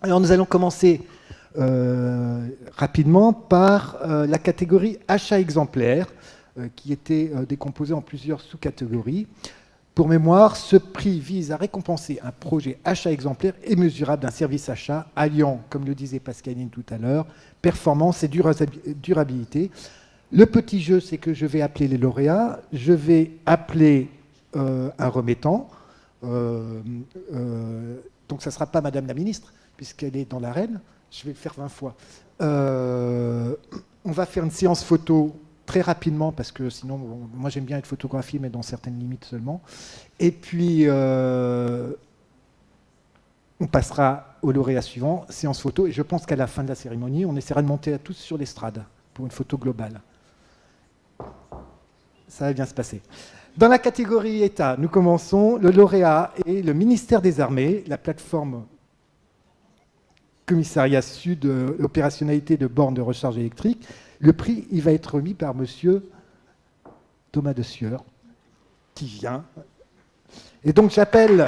Alors nous allons commencer rapidement par la catégorie achat exemplaire, qui était décomposée en plusieurs sous-catégories. Pour mémoire, ce prix vise à récompenser un projet achat exemplaire et mesurable d'un service achat alliant, comme le disait Pascaline tout à l'heure, performance et durabilité. Le petit jeu, c'est que je vais appeler les lauréats, je vais appeler un remettant. Donc ça ne sera pas Madame la Ministre, puisqu'elle est dans l'arène. Je vais le faire 20 fois. On va faire une séance photo très rapidement, parce que sinon, moi j'aime bien être photographié, mais dans certaines limites seulement. Et puis, on passera au lauréat suivant, séance photo. Et je pense qu'à la fin de la cérémonie, on essaiera de monter à tous sur l'estrade pour une photo globale. Ça va bien se passer. Dans la catégorie État, nous commençons. Le lauréat est le ministère des Armées, la plateforme Commissariat Sud, opérationnalité de bornes de recharge électrique. Le prix, il va être remis par monsieur Thomas de Sieur, qui vient. Et donc j'appelle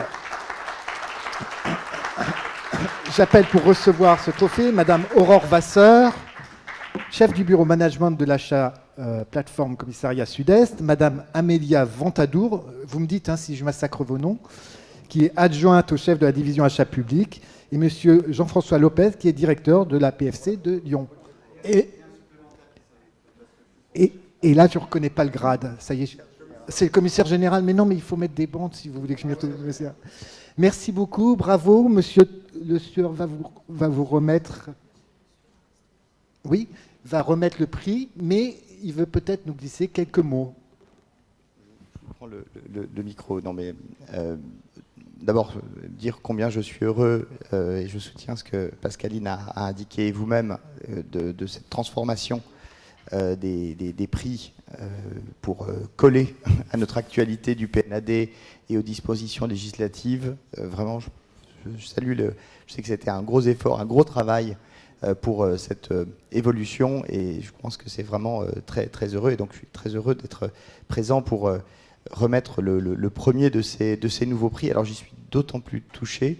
pour recevoir ce trophée madame Aurore Vasseur, chef du bureau management de l'achat plateforme Commissariat Sud-Est, madame Amélia Ventadour, vous me dites si je massacre vos noms, qui est adjointe au chef de la division achat public, et monsieur Jean-François Lopez, qui est directeur de la PFC de Lyon. Et là, je ne reconnais pas le grade. Ça y est, c'est le commissaire général. Mais non, mais il faut mettre des bandes si vous voulez que je mette le commissaire. Merci beaucoup, bravo. Monsieur Le Sieur va vous remettre... Oui, va remettre le prix, mais il veut peut-être nous glisser quelques mots. Je prends le micro. Non, mais d'abord, dire combien je suis heureux et je soutiens ce que Pascaline a indiqué vous-même de cette transformation des prix pour coller à notre actualité du PNAD et aux dispositions législatives. Vraiment, je salue je sais que c'était un gros effort, un gros travail pour cette évolution, et je pense que c'est vraiment très, très heureux, et donc je suis très heureux d'être présent pour remettre le premier de ces nouveaux prix. Alors j'y suis d'autant plus touché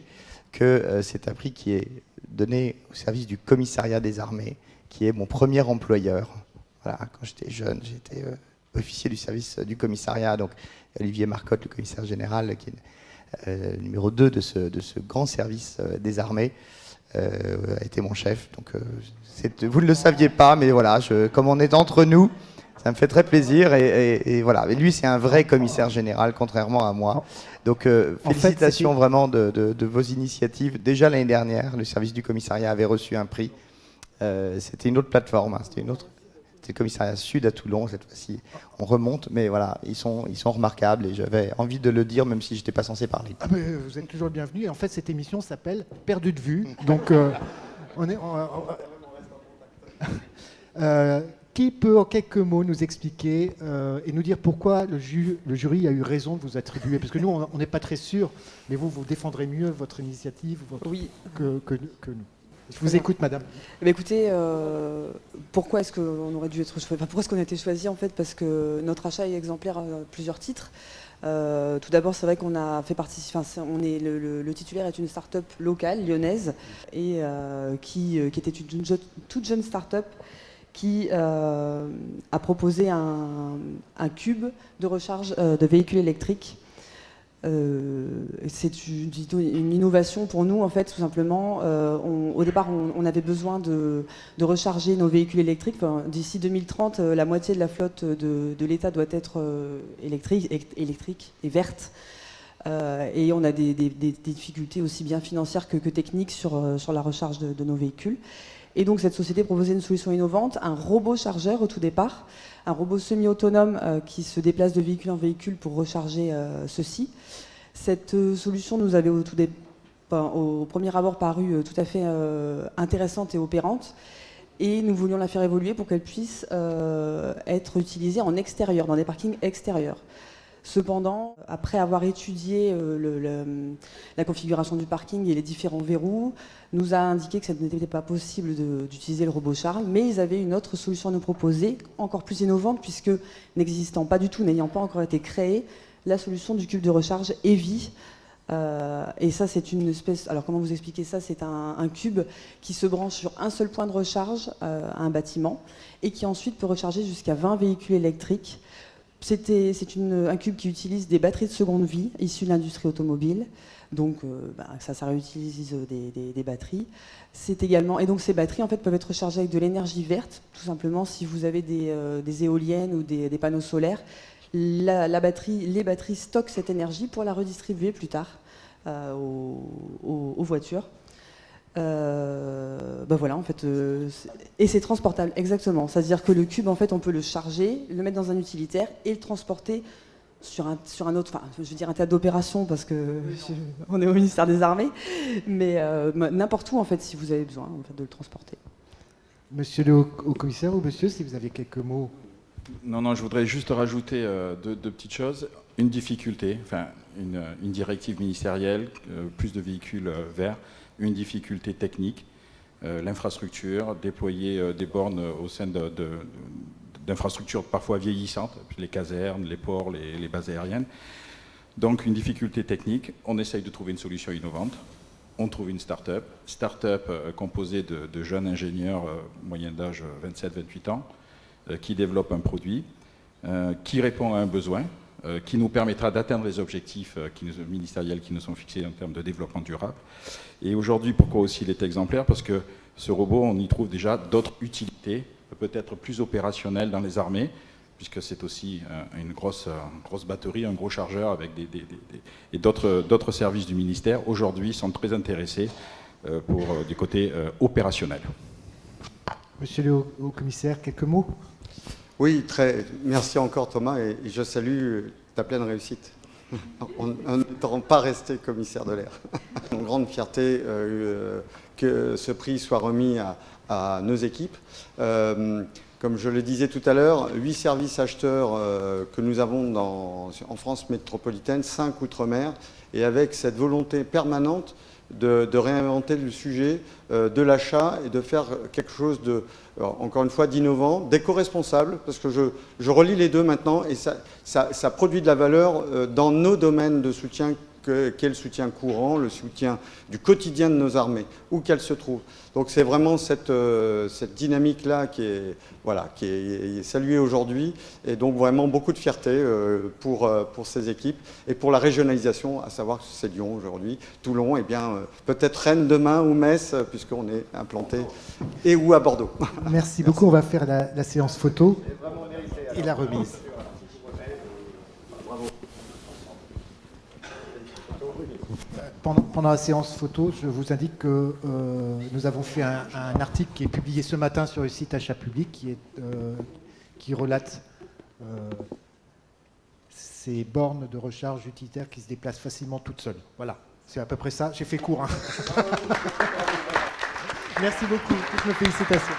que c'est un prix qui est donné au service du commissariat des armées, qui est mon premier employeur. Voilà, quand j'étais jeune, j'étais officier du service du commissariat, donc Olivier Marcotte, le commissaire général, qui est numéro 2 de ce grand service des armées, a été mon chef. Donc, vous ne le saviez pas, mais voilà, comme on est entre nous, ça me fait très plaisir. Et voilà. Et lui, c'est un vrai commissaire général, contrairement à moi. Donc, félicitations vraiment de vos initiatives. Déjà l'année dernière, le service du commissariat avait reçu un prix. C'était une autre plateforme, c'était le commissariat Sud à Toulon. Cette fois-ci, on remonte, mais voilà, ils sont remarquables, et j'avais envie de le dire, même si je n'étais pas censé parler. Ah, mais vous êtes toujours le bienvenu. Et en fait, cette émission s'appelle Perdu de vue. Donc, qui peut en quelques mots nous expliquer et nous dire pourquoi le jury a eu raison de vous attribuer? Parce que nous, on n'est pas très sûrs, mais vous défendrez mieux votre initiative oui. que nous. Je vous écoute, madame. Écoutez, pourquoi est-ce qu'on aurait dû être choisi? Pourquoi est-ce qu'on a été choisi, en fait? Parce que notre achat est exemplaire à plusieurs titres. Tout d'abord, c'est vrai qu'on a fait partie. Le titulaire est une start-up locale, lyonnaise, et qui était une toute jeune start-up qui a proposé un cube de recharge de véhicules électriques. C'est une innovation pour nous, en fait, tout simplement. Au départ, on avait besoin de recharger nos véhicules électriques. Enfin, d'ici 2030, la moitié de la flotte de l'État doit être électrique et verte. Et on a des difficultés aussi bien financières que techniques sur la recharge de nos véhicules. Et donc cette société proposait une solution innovante, un robot chargeur au tout départ, un robot semi-autonome qui se déplace de véhicule en véhicule pour recharger ceux-ci. Cette solution nous avait au premier abord paru tout à fait intéressante et opérante, et nous voulions la faire évoluer pour qu'elle puisse être utilisée en extérieur, dans des parkings extérieurs. Cependant, après avoir étudié la configuration du parking et les différents verrous, nous a indiqué que ça n'était pas possible d'utiliser le robot Charles, mais ils avaient une autre solution à nous proposer, encore plus innovante, puisque n'existant pas du tout, n'ayant pas encore été créée, la solution du cube de recharge Heavy, Et ça, c'est une espèce... Alors, comment vous expliquer ça? C'est un cube qui se branche sur un seul point de recharge à un bâtiment et qui ensuite peut recharger jusqu'à 20 véhicules électriques. C'est un cube qui utilise des batteries de seconde vie issues de l'industrie automobile. Donc, ça réutilise des batteries. C'est également... Et donc, ces batteries, en fait, peuvent être rechargées avec de l'énergie verte. Tout simplement, si vous avez des éoliennes ou des panneaux solaires, les batteries stockent cette énergie pour la redistribuer plus tard aux voitures. Voilà, en fait, et c'est transportable, exactement. C'est-à-dire que le cube, en fait, on peut le charger, le mettre dans un utilitaire et le transporter sur un autre, enfin, je veux dire un théâtre d'opération parce que on est au ministère des Armées, mais n'importe où, en fait, si vous avez besoin en fait, de le transporter. Monsieur le haut-commissaire ou monsieur, si vous avez quelques mots. Non, je voudrais juste rajouter deux petites choses. Une difficulté, enfin une directive ministérielle, plus de véhicules verts, une difficulté technique, l'infrastructure, déployer des bornes au sein d'infrastructures parfois vieillissantes, les casernes, les ports, les bases aériennes. Donc une difficulté technique, on essaye de trouver une solution innovante. On trouve une start-up composée de jeunes ingénieurs moyenne d'âge 27-28 ans, qui développe un produit, qui répond à un besoin, qui nous permettra d'atteindre les objectifs ministériels qui nous sont fixés en termes de développement durable. Et aujourd'hui, pourquoi aussi il est exemplaire? Parce que ce robot, on y trouve déjà d'autres utilités, peut-être plus opérationnelles dans les armées, puisque c'est aussi une grosse batterie, un gros chargeur avec et d'autres services du ministère, aujourd'hui, sont très intéressés du côté opérationnel. Monsieur le haut-commissaire, quelques mots? Oui, merci encore Thomas, et je salue ta pleine réussite. On ne t'en pas resté commissaire de l'air. Une grande fierté que ce prix soit remis à nos équipes. Comme je le disais tout à l'heure, 8 services acheteurs que nous avons en France métropolitaine, 5 outre-mer, et avec cette volonté permanente de réinventer le sujet de l'achat et de faire quelque chose encore une fois, d'innovant, d'éco-responsable, parce que je relie les deux maintenant, et ça produit de la valeur dans nos domaines de soutien, qu'est le soutien courant, le soutien du quotidien de nos armées, où qu'elles se trouvent. Donc c'est vraiment cette dynamique-là qui est saluée aujourd'hui, et donc vraiment beaucoup de fierté pour ces équipes, et pour la régionalisation, à savoir que c'est Lyon aujourd'hui, Toulon, et bien peut-être Rennes demain, ou Metz, puisqu'on est implanté, et ou à Bordeaux. Merci beaucoup, on va faire la séance photo et la remise. Pendant la séance photo, je vous indique que nous avons fait un article qui est publié ce matin sur le site Achat Public qui relate ces bornes de recharge utilitaires qui se déplacent facilement toutes seules. Voilà, c'est à peu près ça. J'ai fait court. Hein. Merci beaucoup. Toutes mes félicitations.